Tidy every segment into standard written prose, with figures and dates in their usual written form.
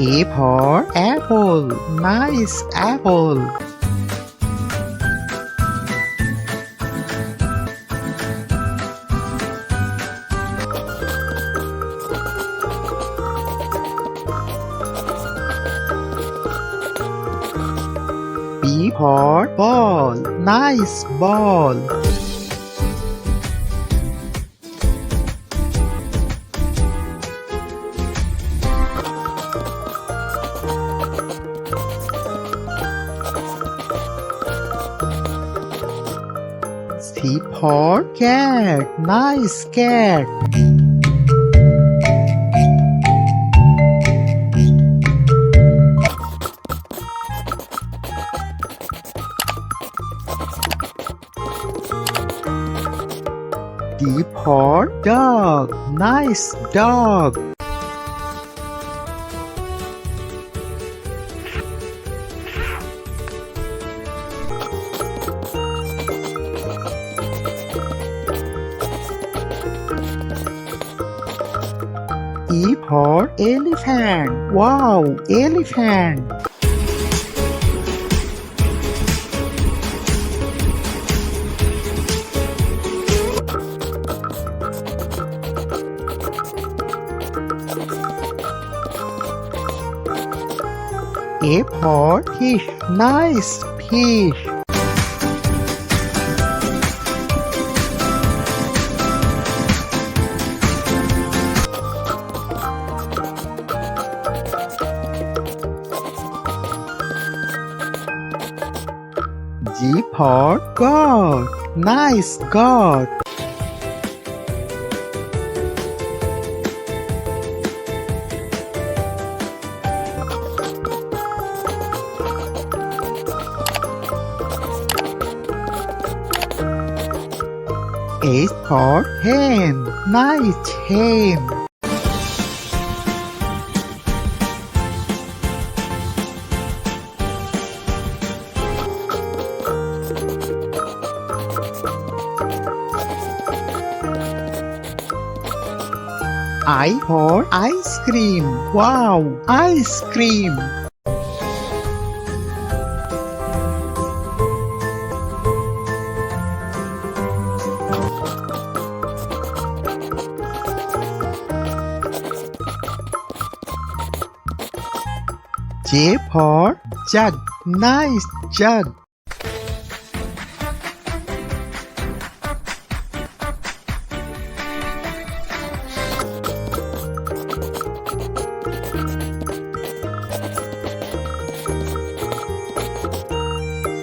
A for apple. Nice apple. B for ball. Nice ball. C for cat. Nice cat. D for dog. Nice dog. E for elephant. Wow, elephant. F for fish. Nice fish. G for goat. Nice goat. H for hen. Nice hen. I for ice cream. Wow, ice cream. J for jug. Nice jug.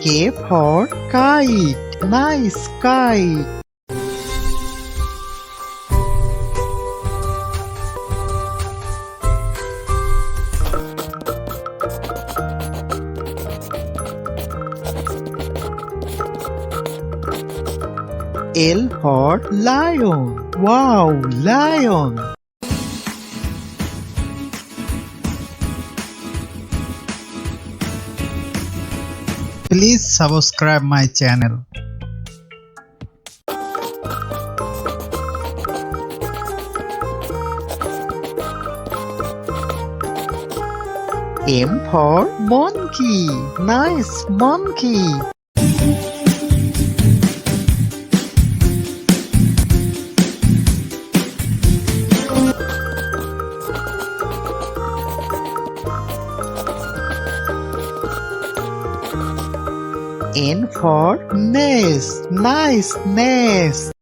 K for kite. Nice kite. L for lion. Wow, lion. Please subscribe my channel. M for monkey. Nice monkey. N for nest. Nice nest.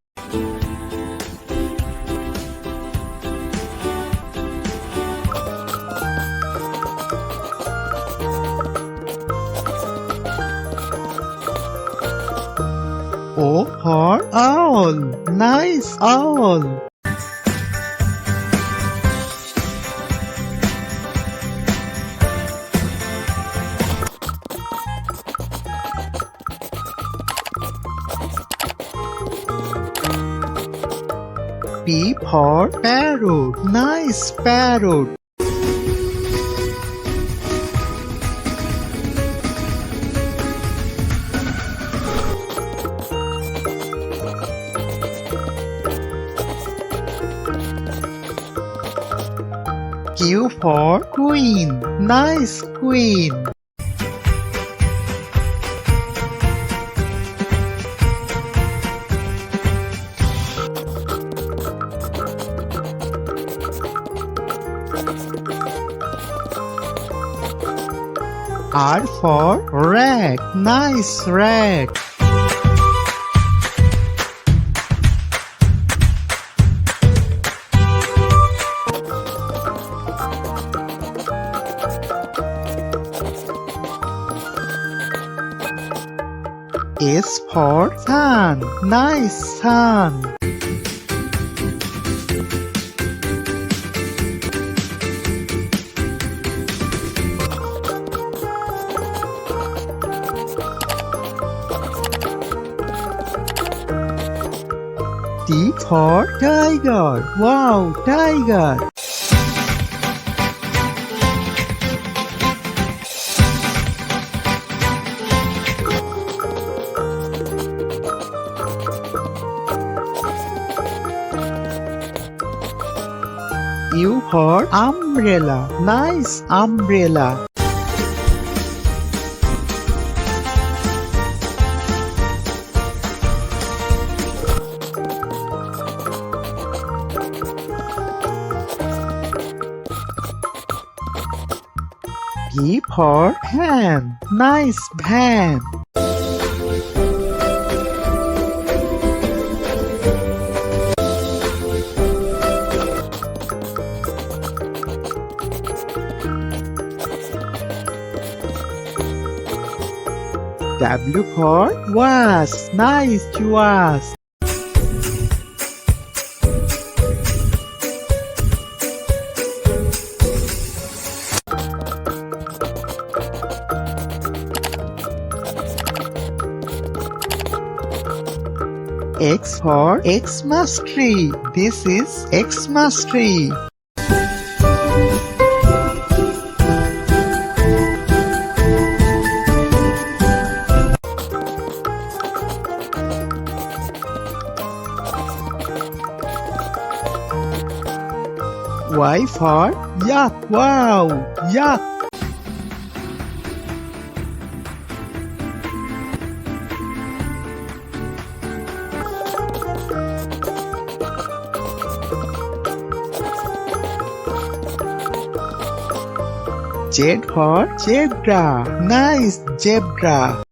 O for owl. Nice owl. P for parrot. Nice parrot. Q for queen. Nice queen. R for rat. Nice rat. S for sun. Nice sun. T for tiger. Wow, tiger. U for umbrella. Nice umbrella. P for pan. Nice pan. W for vase. Nice vase. X for Xmas tree. This is Xmas tree. Y for yak. Wow, yak. Z for zebra. Nice zebra.